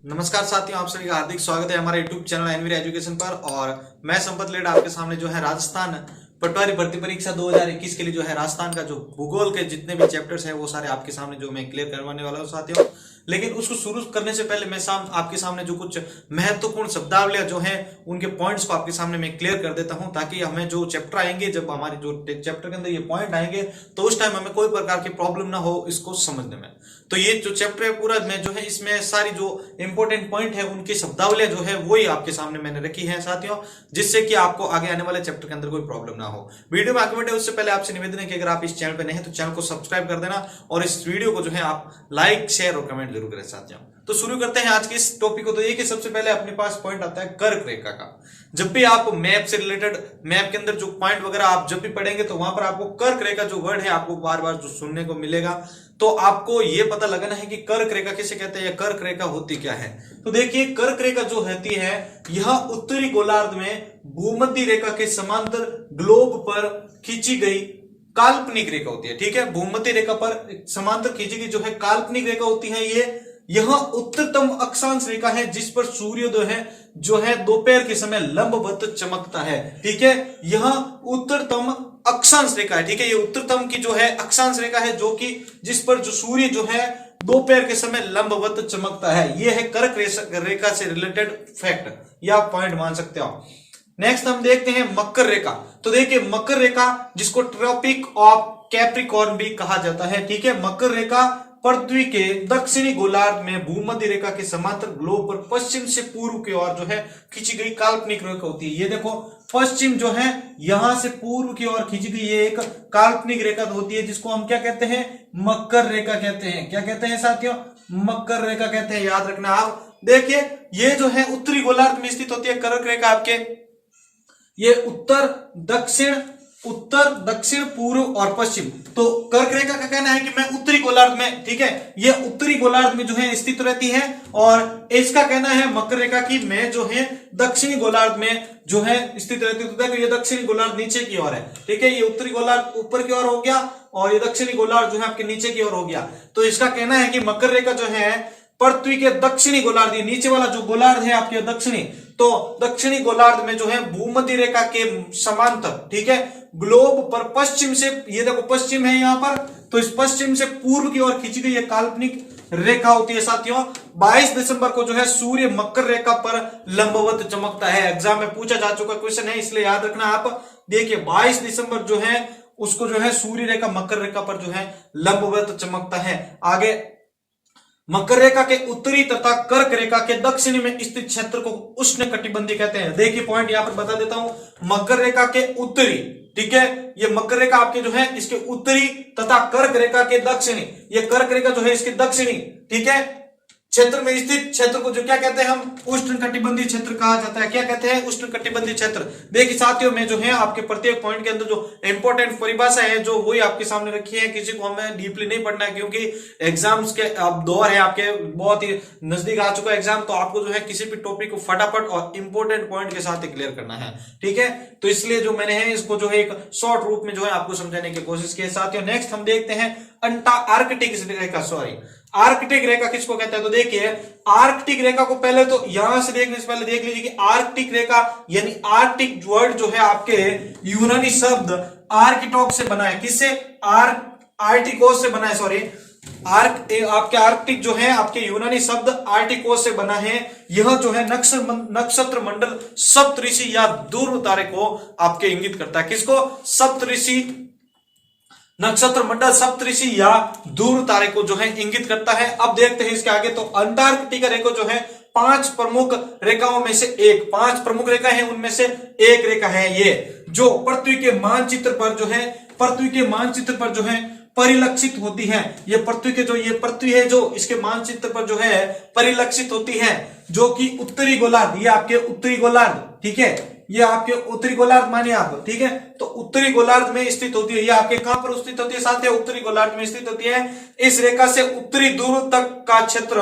नमस्कार साथियों, आप सभी का हार्दिक स्वागत है हमारे YouTube चैनल एनवीर एजुकेशन पर। और मैं संपत लेड आपके सामने जो है राजस्थान पटवारी भर्ती परीक्षा 2021 के लिए जो है राजस्थान का जो भूगोल के जितने भी चैप्टर्स हैं वो सारे आपके सामने जो मैं क्लियर करवाने वाला हूं साथियों। लेकिन उसको शुरू करने से पहले मैं आपके सामने जो कुछ महत्वपूर्ण शब्दावलियां जो हैं उनके पॉइंट्स को आपके सामने मैं क्लियर कर देता हूं, ताकि हमें जो चैप्टर आएंगे, जब हमारे जो चैप्टर के अंदर ये पॉइंट आएंगे तो उस टाइम हमें कोई प्रकार की प्रॉब्लम ना हो इसको समझने में। तो ये जो चैप्टर है पूरा मैं जो है इसमें सारी जो इंपॉर्टेंट पॉइंट है उनकी शब्दावलियां जो है वही आपके सामने मैंने रखी है साथियों, जिससे कि आपको आगे आने वाले चैप्टर के अंदर कोई प्रॉब्लम ना हो। वीडियो में आगे बढ़े उससे पहले आपसे निवेदन है कि अगर आप इस चैनल पर नए हैं तो चैनल को सब्सक्राइब कर देना और इस वीडियो को जो है आप लाइक शेयर और कमेंट जरूर करें साथियों। तो शुरू करते हैं आज के इस टॉपिक को। तो ये कि सबसे पहले अपने पास पॉइंट आता है कर्क रेखा का। जब भी आप मैप से रिलेटेड मैप के अंदर जो पॉइंट वगैरह आप जब भी पढ़ेंगे तो वहां पर आपको कर्क रेखा जो वर्ड है आपको बार बार जो सुनने को मिलेगा, तो आपको ये पता लगाना है कि कर्क रेखा किसे कहते हैं या कर्क रेखा होती क्या है। तो देखिए, कर्क रेखा जो होती है यह उत्तरी गोलार्ध में भूमध्य रेखा के समांतर ग्लोब पर खींची गई काल्पनिक रेखा होती है। ठीक है, भूमध्य रेखा पर समांतर खींची गई जो है काल्पनिक रेखा होती है। यह उत्तरतम अक्षांश रेखा है जिस पर सूर्योदय जो है दोपहर के समय लंबवत चमकता है। ठीक है, यह उत्तरतम अक्षांश रेखा है। ठीक है, ये उत्तरतम की जो है अक्षांश रेखा है जो कि जिस पर जो सूर्य जो है दोपहर के समय लंबवत चमकता है। यह है कर्क रेखा से रिलेटेड फैक्ट, या आप पॉइंट मान सकते हो। नेक्स्ट हम देखते हैं मकर रेखा। तो देखिए, मकर रेखा जिसको ट्रॉपिक ऑफ कैप्रिकॉर्न भी कहा जाता है। ठीक है, मकर रेखा पृथ्वी के दक्षिणी गोलार्ध में भूमध्य रेखा के समांतर ग्लोब पर पश्चिम से पूर्व की ओर जो है खींची गई काल्पनिक रेखा होती है। ये देखो, पश्चिम जो है यहां से पूर्व की ओर खींची गई ये एक काल्पनिक रेखा होती है जिसको हम क्या कहते हैं, मकर रेखा कहते हैं। क्या कहते हैं साथियों, मकर रेखा कहते हैं, याद रखना आप। देखिए, ये जो है उत्तरी गोलार्ध में स्थित होती है कर्क रेखा आपके। ये उत्तर दक्षिण पूर्व और पश्चिम। तो कर्क रेखा का कहना है कि मैं उत्तरी गोलार्ध में, ठीक है, ये उत्तरी गोलार्ध में जो है स्थित रहती है। और इसका कहना है मकर रेखा की मैं जो है दक्षिणी गोलार्ध में जो है स्थित रहती है। तो देखो, ये दक्षिणी गोलार्ध नीचे की ओर है। ठीक है, ये उत्तरी गोलार्ध ऊपर की ओर हो गया और ये दक्षिणी गोलार्ध जो है आपके नीचे की ओर हो गया। तो इसका कहना है कि मकर रेखा जो है पृथ्वी के दक्षिणी गोलार्ध, नीचे वाला जो गोलार्ध है आपके दक्षिणी, तो दक्षिणी गोलार्ध में जो है भूमध्य रेखा के समांतर, ठीक है, ग्लोब पर पश्चिम से, ये देखो पश्चिम है यहां पर, तो इस पश्चिम से पूर्व की ओर खींची गई काल्पनिक रेखा होती है साथियों। 22 दिसंबर को जो है सूर्य मकर रेखा पर लंबवत चमकता है। एग्जाम में पूछा जा चुका क्वेश्चन है, इसलिए याद रखना आप। देखिए, 22 दिसंबर जो है उसको जो है सूर्य रेखा मकर रेखा पर जो है लंबवत चमकता है। आगे, मकर रेखा के उत्तरी तथा कर्क रेखा के दक्षिण में स्थित क्षेत्र को उष्ण कटिबंधीय कहते हैं। देखिए, पॉइंट यहां पर बता देता हूं, मकर रेखा के उत्तरी, ठीक है, ये मकर रेखा आपके जो है इसके उत्तरी तथा कर्क रेखा के दक्षिणी, ये कर्क रेखा जो है इसके दक्षिणी, ठीक है, क्षेत्र में स्थित क्षेत्र को जो क्या कहते हैं हम, उष्ण कटिबंधीय क्षेत्र कहा जाता है। क्या कहते हैं, उष्ण कटिबंधीय क्षेत्र। देखिए साथियों, में जो है आपके प्रत्येक पॉइंट के अंदर जो इंपॉर्टेंट परिभाषा है जो वही आपके सामने रखी है। किसी को हमें डीपली नहीं पढ़ना है क्योंकि एग्जाम्स के अब दौर है आपके, बहुत ही नजदीक आ चुका है एग्जाम। तो आपको जो है किसी भी टॉपिक को फटाफट और इंपॉर्टेंट पॉइंट के साथ क्लियर करना है। ठीक है, तो इसलिए जो मैंने है इसको जो है एक शॉर्ट रूप में जो है आपको समझाने की कोशिश की है साथियों। नेक्स्ट हम देखते हैं आर्कटिक रेखा, सॉरी आर्कटिक रेखा किसको कहते हैं। तो देखिए, आर्कटिक रेखा को पहले तो यहां से देखने से पहले देख लीजिए कि आर्कटिक रेखा यानी आर्कटिक वर्ड जो है आपके यूनानी शब्द आर्किटॉक्स से बना है। किससे, आर्टिकोस से बना है, सॉरी आपके आर्कटिक जो है आपके यूनानी शब्द आर्टिकोस से बना है। यह जो है नक्षत्र मंडल सप्तऋषि या ध्रुव तारे को आपके इंगित करता है। किसको, सप्तऋषि, नक्षत्र मंडल सप्तऋषि या ध्रुव तारे को जो है इंगित करता है। अब देखते हैं इसके आगे। तो अंटार्कटिका रेखा जो है 5 प्रमुख रेखाओं में से एक, 5 प्रमुख रेखा है उनमें से एक रेखा है ये, जो पृथ्वी के मानचित्र पर जो है परिलक्षित होती है। ये पृथ्वी है जो इसके मानचित्र पर जो है परिलक्षित होती है, जो कि उत्तरी गोलार्ध, ये आपके उत्तरी गोलार्ध, ठीक है, ये आपके उत्तरी गोलार्ध मानिए आप, ठीक है, तो उत्तरी गोलार्ध में स्थित होती है। ये आपके कहां पर स्थित होती है साथियों, उत्तरी गोलार्ध में स्थित होती है। इस रेखा से उत्तरी ध्रुव तक का क्षेत्र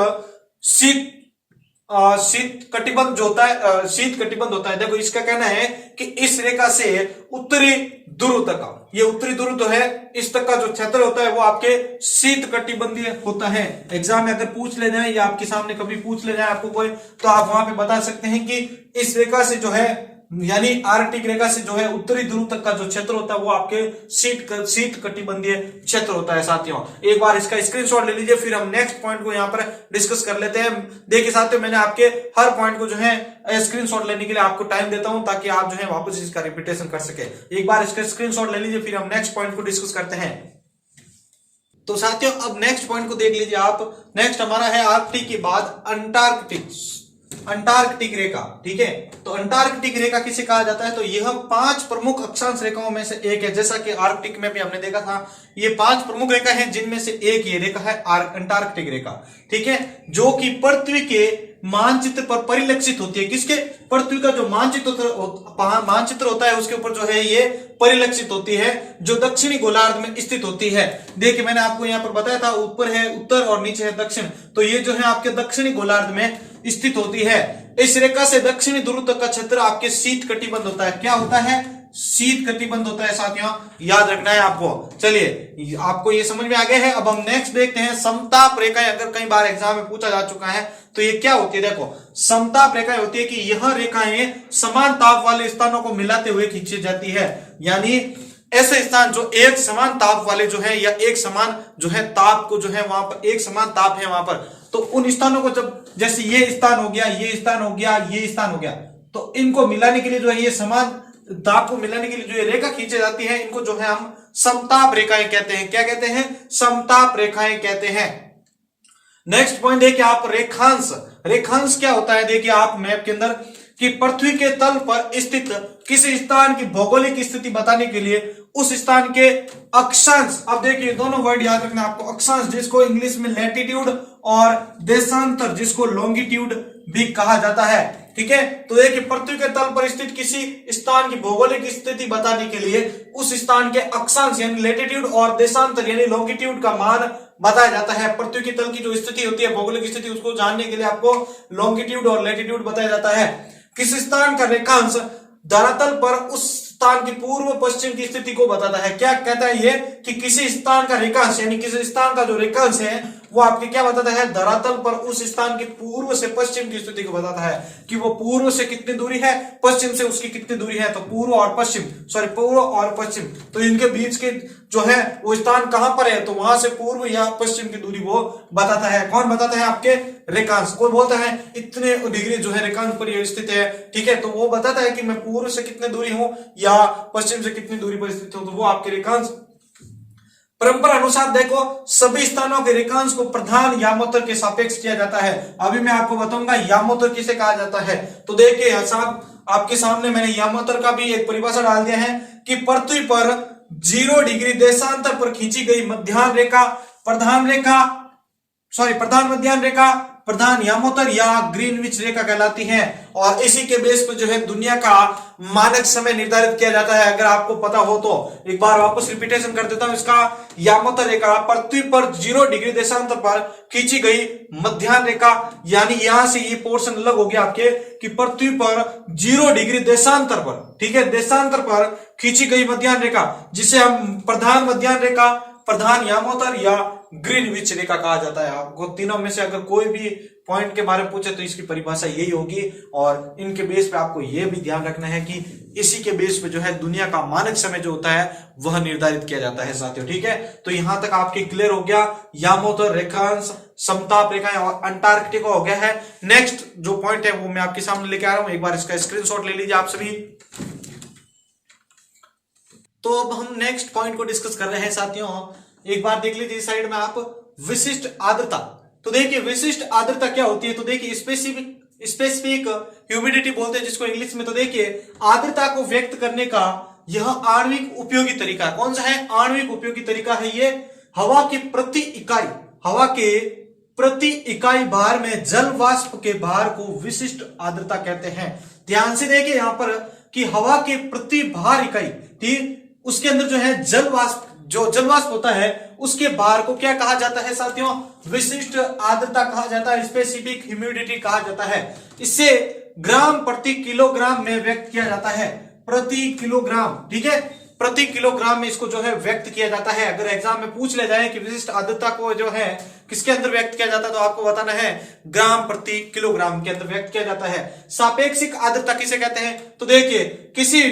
शीत कटिबंध जो होता है, शीत कटिबंध होता है। देखो इसका कहना है कि इस रेखा से उत्तरी ध्रुव तक का, ये उत्तरी ध्रुव तो है, इस तक का जो क्षेत्र होता है वो आपके शीत कटिबंधीय होता है। एग्जाम में अगर पूछ ले जाए या आपके सामने कभी पूछ ले जाए आपको कोई, तो आप वहां पे बता सकते हैं कि इस रेखा से जो है, यानी आर्कटिक रेखा से जो है उत्तरी ध्रुव तक का जो क्षेत्र होता है वो आपके शीत कटिबंधीय क्षेत्र होता है। साथियों एक बार इसका स्क्रीनशॉट ले लीजिए, फिर हम नेक्स्ट पॉइंट को यहाँ पर डिस्कस कर लेते हैं। देखिए साथियों, मैंने आपके हर पॉइंट को जो है स्क्रीनशॉट लेने के लिए आपको टाइम देता हूं, ताकि आप जो है वापस इसका रिपीटेशन कर सके। एक बार इसका स्क्रीनशॉट ले लीजिए, फिर हम नेक्स्ट पॉइंट को डिस्कस करते हैं। तो साथियों अब नेक्स्ट पॉइंट को देख लीजिए आप। नेक्स्ट हमारा है आर्कटिक के बाद अंटार्कटिक रेखा। ठीक है, तो अंटार्कटिक रेखा किसे कहा जाता है? तो यह 5 प्रमुख अक्षांश रेखाओं में से एक है। जैसा कि आर्कटिक में भी हमने देखा था, ये 5 प्रमुख रेखा है, जिनमें से एक ये रेखा है अंटार्कटिक रेखा। ठीक है, जो कि पृथ्वी के मानचित्र पर परिलक्षित होती है। किसके? पृथ्वी का जो मानचित्र होता है उसके ऊपर जो है ये परिलक्षित होती है, जो दक्षिणी गोलार्ध में स्थित होती है। देखिए मैंने आपको यहाँ पर बताया था, ऊपर है उत्तर और नीचे है दक्षिण, तो ये जो है आपके दक्षिणी गोलार्ध में स्थित होती है। इस रेखा से दक्षिणी ध्रुव तक का क्षेत्र आपके शीत कटिबंध होता है। क्या होता है? शीत कटिबंध होता है साथियों, याद रखना है आपको। चलिए आपको ये समझ में आ गया है। अब हम नेक्स्ट देखते हैं समताप रेखाएं। अगर कई बार एग्जाम में पूछा जा चुका है तो ये क्या होती है? देखो समताप रेखाएं होती है कि यह रेखाएं समान ताप वाले स्थानों को मिलाते हुए खींची जाती है। यानी ऐसे स्थान जो एक समान ताप वाले जो है, या एक समान जो है ताप को जो है वहां पर एक समान ताप है वहां पर, तो उन स्थानों को जब, जैसे ये स्थान हो गया, ये स्थान हो गया, ये स्थान हो गया, तो इनको मिलाने के लिए जो है ये समान ताप को मिलाने के लिए जो ये रेखा खींची जाती है, इनको जो है हम समताप रेखाएं कहते हैं। क्या कहते हैं? समताप रेखाएं कहते हैं। नेक्स्ट पॉइंट है कि आप रेखांश क्या होता है? देखिए आप मैप के अंदर कि पृथ्वी के तल पर स्थित किसी स्थान की भौगोलिक स्थिति बताने के लिए उस स्थान के अक्षांश, अब देखिए दोनों वर्ड याद रखना आपको, अक्षांश जिसको इंग्लिश में लैटिट्यूड और देशांतर जिसको लॉन्गिट्यूड भी कहा जाता है। ठीक है, तो देखिए पृथ्वी के तल पर स्थित किसी स्थान की भौगोलिक स्थिति बताने के लिए उस स्थान के अक्षांश यानी लैटिट्यूड और देशांतर यानी लॉन्गिट्यूड का मान बताया जाता है। पृथ्वी के तल की जो स्थिति होती है, भौगोलिक स्थिति, उसको जानने के लिए आपको लॉन्गिट्यूड और लैटिट्यूड बताया जाता है। किस स्थान का रेखांश धरातल पर उस स्थान की पूर्व पश्चिम की स्थिति को बताता है। क्या कहता है ये? कि किसी स्थान का रेखांश यानी किसी स्थान का जो रेखांश है वो आपके क्या बताता है? धरातल पर उस स्थान की पूर्व से पश्चिम की स्थिति को बताता है, कि वो पूर्व से कितनी दूरी है, पश्चिम से उसकी कितनी दूरी है। तो पूर्व और पश्चिम, तो इनके बीच के जो है वो स्थान कहां पर है, तो वहां से पूर्व या पश्चिम की दूरी वो बताता है। कौन बताता है? आपके रेखांश। कोई बोलता है इतने डिग्री जो है रेखांश पर ये स्थित है, ठीक है, तो वो बताता है कि मैं पूर्व से कितने दूरी हूं या पश्चिम से कितनी दूरी पर स्थित हूं, तो वो आपके रेखांश। परंपरा अनुसार देखो सभी स्थानों के रेखांश को प्रधान यामोत्तर के सापेक्ष किया जाता है। अभी मैं आपको बताऊंगा यामोत्तर किसे कहा जाता है। तो देखिए साहब आपके सामने मैंने यामोत्तर का भी एक परिभाषा डाल दिया है कि पृथ्वी पर 0 डिग्री देशांतर पर खींची गई प्रधान मध्याह्न रेखा प्रधान यामोत्तर या ग्रीनविच रेखा कहलाती है। और इसी के बेस पर जो है दुनिया का मानक समय निर्धारित किया जाता है। अगर आपको पता हो तो एक बार वापस रिपीटेशन कर देता हूं इसका। यामोत्तर रेखा पृथ्वी पर 0 डिग्री देशांतर पर खींची गई मध्याह्न रेखा, यानी यहां से ये पोर्शन अलग हो गया आपके कि पृथ्वी पर 0 डिग्री देशांतर पर, ठीक है, देशांतर पर खींची गई मध्याह्न रेखा, जिसे हम प्रधान मध्याह्न रेखा, प्रधान यामोत्तर या ग्रीनविच रेखा कहा जाता है। आपको तीनों में से अगर कोई भी पॉइंट के बारे में पूछे तो इसकी परिभाषा यही होगी। और इनके बेस पे आपको यह भी ध्यान रखना है कि इसी के बेस पे जो है दुनिया का मानक समय जो होता है वह निर्धारित किया जाता है साथियों। ठीक है, तो यहां तक आपके क्लियर हो गया यामोत्तर रेखांश, समताप रेखाएं और अंटार्कटिका हो गया है। नेक्स्ट जो पॉइंट है वो मैं आपके सामने लेके आ रहा हूं, एक बार इसका स्क्रीनशॉट ले लीजिए आप सभी। तो अब हम नेक्स्ट पॉइंट को डिस्कस कर रहे हैं साथियों। एक बार देख लीजिए साइड में आप विशिष्ट आर्द्रता। तो देखिए विशिष्ट आर्द्रता क्या होती है? तो देखिए स्पेसिफिक ह्यूमिडिटी बोलते हैं जिसको इंग्लिश में। तो देखिए आर्द्रता को व्यक्त करने का यह आणविक उपयोगी तरीका है। कौन सा है? आणविक उपयोगी तरीका है ये। हवा के प्रति इकाई भार में जल वाष्प के भार को विशिष्ट आर्द्रता कहते हैं। ध्यान से देखिए यहां पर कि हवा के प्रति भार इकाई, ठीक, उसके अंदर जो है जल वाष्प जो जलवाष्प होता है उसके भार को क्या कहा जाता है साथियों? विशिष्ट आर्द्रता कहा जाता है, स्पेसिफिक ह्यूमिडिटी कहा जाता है। इसे ग्राम प्रति किलोग्राम में व्यक्त किया जाता है, प्रति किलोग्राम, ठीक है, प्रति किलोग्राम में इसको जो है व्यक्त किया जाता है। अगर एग्जाम में पूछ ले जाए कि विशिष्ट आर्द्रता को जो है किसके अंदर व्यक्त किया जाता है, तो आपको बताना है ग्राम प्रति किलोग्राम के अंदर व्यक्त किया जाता है। सापेक्षिक आर्द्रता किसे कहते हैं? तो देखिए किसी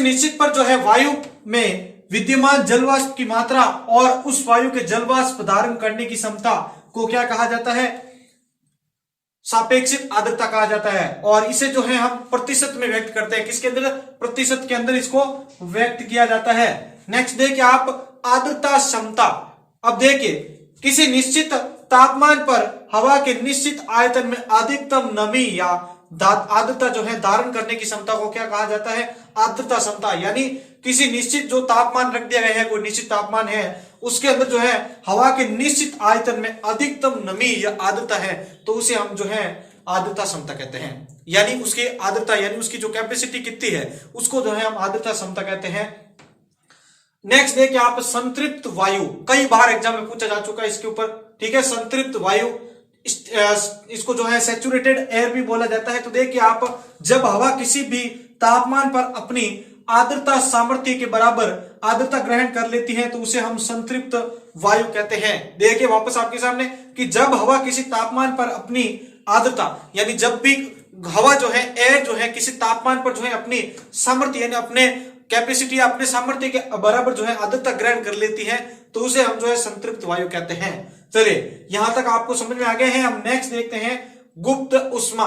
निश्चित पर जो है वायु में विद्यमान जलवाष्प की मात्रा और उस वायु के जलवाष्प धारण करने की क्षमता को क्या कहा जाता है? सापेक्षिक आर्द्रता कहा जाता है। और इसे जो है हम प्रतिशत में व्यक्त करते हैं, किसके अंदर? प्रतिशत के अंदर इसको व्यक्त किया जाता है। नेक्स्ट देखिए आप आर्द्रता क्षमता। अब देखिए किसी निश्चित तापमान पर हवा के निश्चित आयतन में अधिकतम नमी या आर्द्रता जो है धारण करने की क्षमता को क्या कहा जाता है? आर्द्रता क्षमता। यानी किसी निश्चित जो तापमान रख दिया गया है, कोई निश्चित तापमान है, उसके अंदर जो है हवा के निश्चित आयतन में अधिकतम नमी या आर्द्रता है, तो उसे हम जो है आर्द्रता क्षमता कहते हैं। यानी उसकी आर्द्रता यानी उसकी जो कैपेसिटी कितनी है उसको जो है हम आर्द्रता क्षमता कहते हैं। नेक्स्ट देखिए आप संतृप्त वायु, कई बार एग्जाम में पूछा जा चुका है इसके ऊपर, ठीक है। संतृप्त वायु, इसको जो है सैचुरेटेड एयर भी बोला जाता है। तो देखिए आप जब हवा किसी भी तापमान पर अपनी आर्द्रता सामर्थ्य के बराबर आर्द्रता ग्रहण कर लेती है तो उसे हम संतृप्त वायु कहते हैं। देखिए वापस आपके सामने कि जब हवा किसी तापमान पर अपनी आर्द्रता, यानी जब भी हवा जो है, एयर जो है किसी तापमान पर जो है अपनी सामर्थ्य यानी अपने कैपेसिटी, अपने सामर्थ्य के बराबर जो है आर्द्रता ग्रहण कर लेती है तो उसे हम जो है संतृप्त वायु कहते हैं। चलिए यहां तक आपको समझ में आ गए हैं। हम नेक्स्ट देखते हैं गुप्त उष्मा।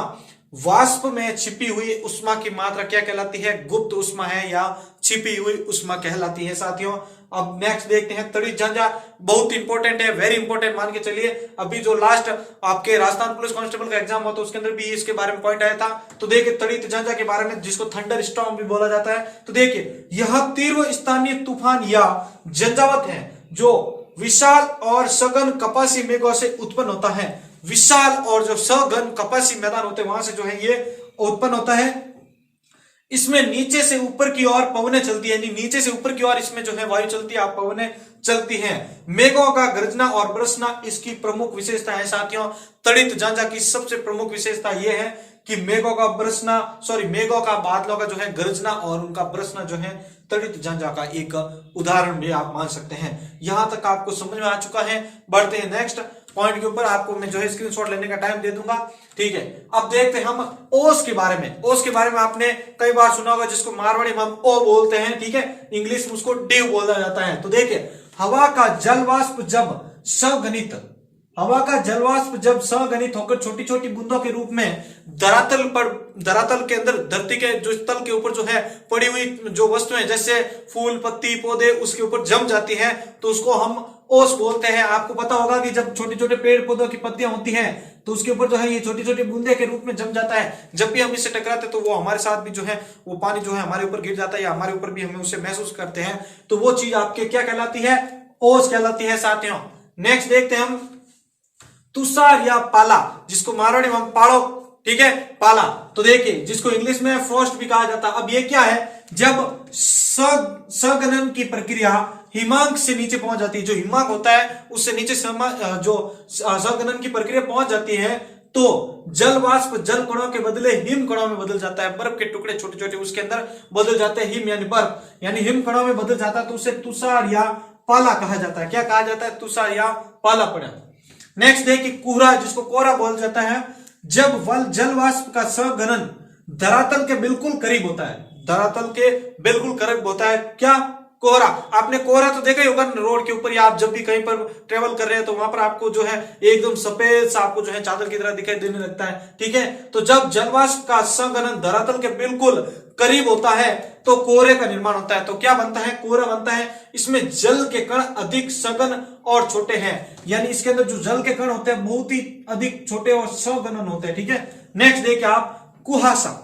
वाष्प में छिपी हुई उष्मा की मात्रा क्या कहलाती है? गुप्त उष्मा है या छिपी हुई उष्मा कहलाती है साथियों। अब नेक्स्ट देखते हैं तड़ित झांझा। बहुत इंपॉर्टेंट है, वेरी इंपॉर्टेंट मान के चलिए। अभी जो लास्ट आपके राजस्थान पुलिस कांस्टेबल का एग्जाम हुआ तो उसके अंदर भी इसके बारे में पॉइंट आया था। तो देखिए तड़ित झांझा के बारे में, जिसको थंडर स्टॉर्म भी बोला जाता है। तो देखिए यह तीव्र स्थानीय तूफान या झंझावत है जो विशाल और सघन कपासी मेघों से उत्पन्न होता है। विशाल और जो सघन कपासी मैदान होते हैं वहां से जो है ये उत्पन्न होता है। इसमें नीचे से ऊपर की ओर पवनें चलती है, यानी नीचे से ऊपर की ओर इसमें जो है वायु चलती है, पवनें चलती हैं। मेघों का गरजना और बरसना इसकी प्रमुख विशेषता है साथियों। तड़ित झांझा की सबसे प्रमुख विशेषता यह है कि मेघों का बादलों का जो है गरजना और उनका बरसना जो है तड़ित झांझा का एक उदाहरण भी आप मान सकते हैं। यहां तक आपको समझ में आ चुका है। बढ़ते हैं नेक्स्ट पॉइंट के ऊपर। आपको मैं जो है स्क्रीनशॉट लेने का टाइम दे दूंगा, ठीक है। अब देखते हैं हम ओस के बारे में। ओस के बारे में आपने कई बार सुना होगा, जिसको मारवाड़ी में हम ओ बोलते हैं, ठीक है। इंग्लिश में उसको डिव बोला जाता है। तो देखिए हवा का जलवाष्प जब सघनित होकर छोटी छोटी बूंदों के रूप में धरातल के अंदर, धरती के जो तल के ऊपर जो है पड़ी हुई जो वस्तुएं जैसे फूल, पत्ती, पौधे उसके ऊपर जम जाती हैं तो उसको हम ओस बोलते हैं। आपको पता होगा कि जब छोटे छोटे पेड़ पौधों की पत्तियां होती हैं तो उसके ऊपर जो है ये छोटी छोटी बूंदे के रूप में जम जाता है। जब भी हम इससे टकराते तो वो हमारे साथ भी जो है वो पानी जो है हमारे ऊपर गिर जाता है या हमारे ऊपर भी हमें उसे महसूस करते हैं। तो वो चीज आपके क्या कहलाती है? ओस कहलाती है साथियों। नेक्स्ट देखते हैं हम तुषार या पाला, जिसको मारवाड़ी में हम पाड़ो, ठीक है, पाला। तो देखिए जिसको इंग्लिश में फ्रॉस्ट भी कहा जाता है। अब ये क्या है? जब सघनन की प्रक्रिया हिमांक से नीचे पहुंच जाती है, जो हिमांक होता है उससे नीचे जो सघनन की प्रक्रिया पहुंच जाती है तो जल वाष्प जल कणों के बदले हिम कणों में बदल जाता है। बर्फ के टुकड़े छोटे छोटे उसके अंदर बदल जाते हैं, हिम यानी बर्फ, यानी हिम कणों में बदल जाता है तो उसे तुषार या पाला कहा जाता है। क्या कहा जाता है? तुषार या पाला पड़ा। नेक्स्ट देखिए कोहरा, जिसको कोहरा बोला जाता है। जब जल वाष्प का सघनन धरातल के बिल्कुल करीब होता है, धरातल के बिल्कुल करीब होता है। क्या? कोहरा। आपने कोहरा तो देखा ही होगा रोड के ऊपर, या आप जब भी कहीं पर ट्रेवल कर रहे हैं तो वहां पर आपको जो है एकदम सफेद सा आपको जो है चादर की तरह दिखाई देने लगता है, ठीक है। तो जब जलवाष्प का सघनन धरातल के बिल्कुल करीब होता है तो कोहरे का निर्माण होता है। तो क्या बनता है? कोहरा बनता है। इसमें जल के कण अधिक सघन और छोटे हैं, यानी इसके अंदर जो जल के कण होते हैं बहुत ही अधिक छोटे और सघनन होते हैं, ठीक है। नेक्स्ट देखिए आप कुहासा,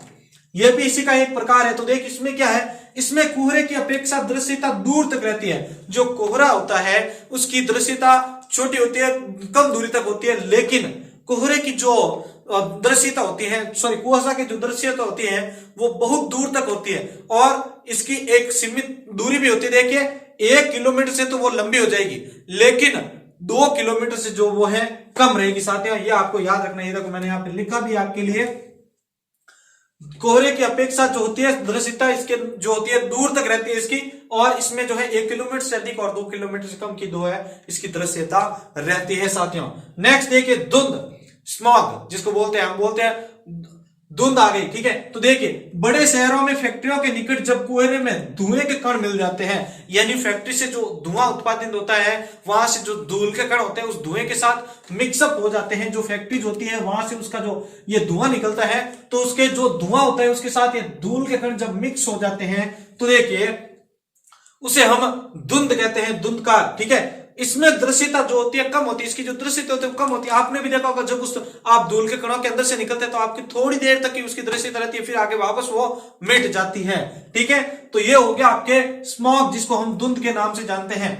यह भी इसी का एक प्रकार है। तो देख इसमें क्या है? इसमें कोहरे की अपेक्षा दृश्यता दूर तक रहती है। जो कोहरा होता है उसकी दृश्यता छोटी होती है, कम दूरी तक होती है, लेकिन कोहरे की जो दृश्यता होती है, सॉरी कुहासा की जो दृश्यता होती है वो बहुत दूर तक होती है और इसकी एक सीमित दूरी भी होती है। देखिए 1 किलोमीटर से तो वो लंबी हो जाएगी, लेकिन 2 किलोमीटर से जो वो है कम रहेगी साथियों, ये आपको याद रखना है। देखो मैंने यहाँ पे लिखा भी आपके लिए, कोहरे की अपेक्षा जो होती है दृश्यता इसके जो होती है दूर तक रहती है इसकी, और इसमें जो है 1 किलोमीटर से अधिक और 2 किलोमीटर से कम की दो है इसकी दृश्यता रहती है साथियों। नेक्स्ट देखिए धुंध, स्मॉग जिसको बोलते हैं, हम बोलते हैं धुंध आ गई, ठीक है। तो देखिए बड़े शहरों में फैक्ट्रियों के निकट जब कोहरे में धुएं के कण मिल जाते हैं, यानी फैक्ट्री से जो धुआं उत्पादित होता है वहां से जो धूल के कण होते हैं उस धुएं के साथ मिक्सअप हो जाते हैं, जो फैक्ट्रीज होती है वहां से उसका जो ये धुआं निकलता है तो उसके जो धुआं होता है उसके साथ ये धूल के कण जब मिक्स हो जाते हैं तो देखिए उसे हम धुंध कहते हैं, धुंधकार, ठीक है। इसमें दृश्यता जो होती है कम होती है, इसकी जो दृश्यता होती है कम होती है। आपने भी देखा होगा जब उस आप धूल के कणों के अंदर से निकलते हैं तो आपकी थोड़ी देर तक की उसकी दृश्यता रहती है, फिर आगे वापस वो मिट जाती है, ठीक है। तो ये हो गया आपके स्मॉग जिसको हम धुंध के नाम से जानते हैं।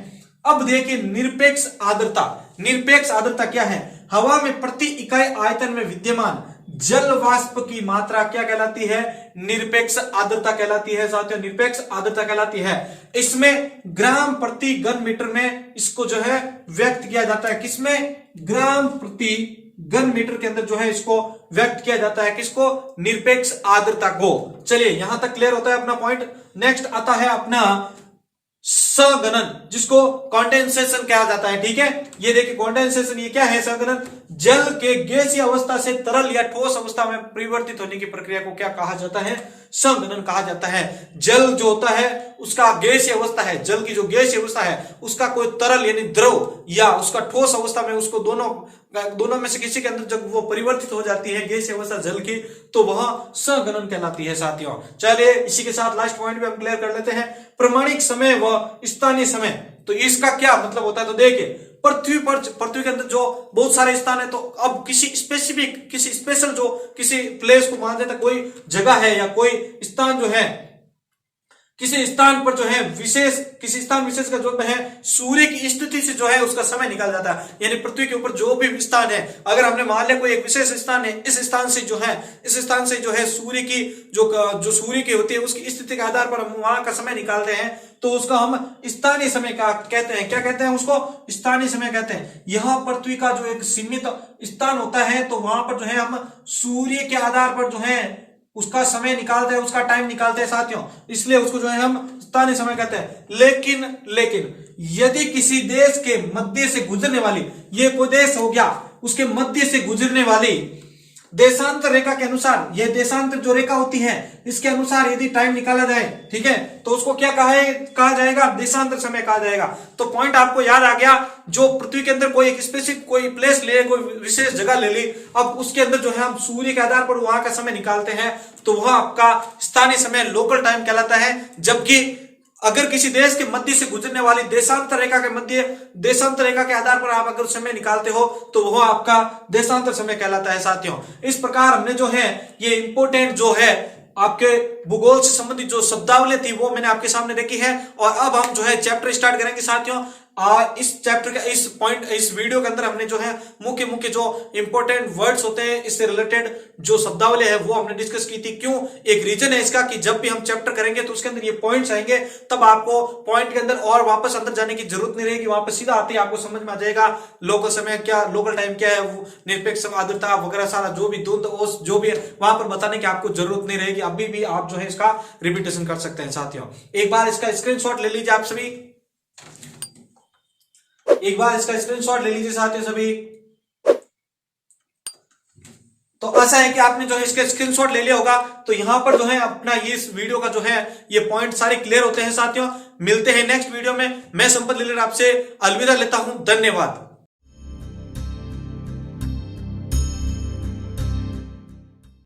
अब देखिए निरपेक्ष आर्द्रता। निरपेक्ष आर्द्रता क्या है? हवा में प्रति इकाई आयतन में विद्यमान जल वाष्प की मात्रा क्या कहलाती है? निरपेक्ष आर्द्रता कहलाती है साथियों, निरपेक्ष आर्द्रता कहलाती है। इसमें ग्राम प्रति घन मीटर में इसको जो है व्यक्त किया जाता है। किसमें? ग्राम प्रति घन मीटर के अंदर जो है इसको व्यक्त किया जाता है। किसको? निरपेक्ष आर्द्रता को। चलिए यहां तक क्लियर होता है अपना पॉइंट। नेक्स्ट आता है अपना सघनन जिसको कंडेंसेशन कहा जाता है, ठीक है। ये देखिए कंडेंसेशन ये क्या है? सघनन जल के गैसीय अवस्था से तरल या ठोस अवस्था में परिवर्तित होने की प्रक्रिया को क्या कहा जाता है? सघनन कहा जाता है। जल जो होता है उसका गैसीय अवस्था है, जल की जो गैसीय अवस्था है उसका कोई तरल यानी द्रव या उसका ठोस अवस्था में उसको दोनों में से किसी के अंदर जब वो परिवर्तित हो जाती है गैसीय अवस्था जल की तो वह सघनन कहलाती है साथियों। चलिए इसी के साथ लास्ट पॉइंट भी हम क्लियर कर लेते हैं, प्रमाणिक समय व स्थानीय समय। तो इसका क्या मतलब होता है? तो देखिए पृथ्वी के अंदर जो बहुत सारे स्थान है, तो अब किसी स्पेसिफिक किसी स्पेशल जो किसी प्लेस को मान लेते हैं, कोई जगह है या कोई स्थान जो है किसी स्थान पर जो है विशेष किसी स्थान विशेष का जो है सूर्य की स्थिति से जो है उसका समय निकाल जाता है। यानी पृथ्वी के ऊपर जो भी स्थान है, अगर हमने मान लिया कोई एक विशेष स्थान है, इस स्थान से जो है सूर्य की जो सूर्य की होती है उसकी स्थिति के आधार पर हम वहां का समय निकालते हैं तो उसका हम स्थानीय समय का कहते हैं। क्या कहते हैं उसको? स्थानीय समय कहते हैं। यह पृथ्वी का जो एक सीमित स्थान होता है तो वहां पर जो है हम सूर्य के आधार पर जो है उसका समय निकालते हैं, उसका टाइम निकालते हैं साथियों, इसलिए उसको जो है हम स्थानीय समय कहते हैं। लेकिन यदि किसी देश के मध्य से गुजरने वाली, ये कोई देश हो गया, उसके मध्य से गुजरने वाली देशांतर रेखा के अनुसार, यह देशांतर जो रेखा होती है इसके अनुसार यदि टाइम निकाला जाए, ठीक है, तो उसको क्या कहा जाएगा? देशांतर समय कहा जाएगा। तो पॉइंट आपको याद आ गया। जो पृथ्वी के अंदर कोई एक स्पेसिफिक कोई प्लेस ले, कोई विशेष जगह ले ली, अब उसके अंदर जो है हम सूर्य के आधार पर वहां का समय निकालते हैं तो वह आपका स्थानीय समय लोकल टाइम कहलाता है। जबकि अगर किसी देश के मध्य से गुजरने वाली देशांतर रेखा के आधार पर आप अगर समय निकालते हो तो वह आपका देशांतर समय कहलाता है साथियों। इस प्रकार हमने जो है ये इंपोर्टेंट जो है आपके भूगोल से संबंधित जो शब्दावली थी वो मैंने आपके सामने रखी है। और अब हम जो है चैप्टर स्टार्ट करेंगे साथियों। इस चैप्टर का इस वीडियो के अंदर हमने जो है मुख्य जो इंपॉर्टेंट वर्ड्स होते हैं इससे रिलेटेड जो शब्दावली है वो हमने डिस्कस की थी। क्यों? एक रीजन है इसका कि जब भी हम चैप्टर करेंगे तो उसके अंदर ये पॉइंट्स आएंगे, तब आपको पॉइंट के अंदर और वापस अंदर जाने की जरूरत नहीं रहेगी, वापस सीधा आते ही आपको समझ में आ जाएगा लोकल समय क्या, लोकल टाइम क्या है, निरपेक्ष आर्द्रता वगैरह सारा जो भी धुंध ओस जो भी वहां पर बताने की आपको जरूरत नहीं रहेगी। अभी भी आप जो है इसका रिपीटेशन कर सकते हैं साथियों। एक बार इसका स्क्रीनशॉट ले लीजिए आप सभी, एक बार इसका स्क्रीनशॉट ले लीजिए साथियों सभी। तो ऐसा है कि आपने जो है इसका स्क्रीनशॉट ले लिया होगा, तो यहां पर जो है अपना ये इस वीडियो का जो है ये पॉइंट सारे क्लियर होते हैं साथियों। मिलते हैं नेक्स्ट वीडियो में। मैं संपत लीलर आपसे अलविदा लेता हूं। धन्यवाद।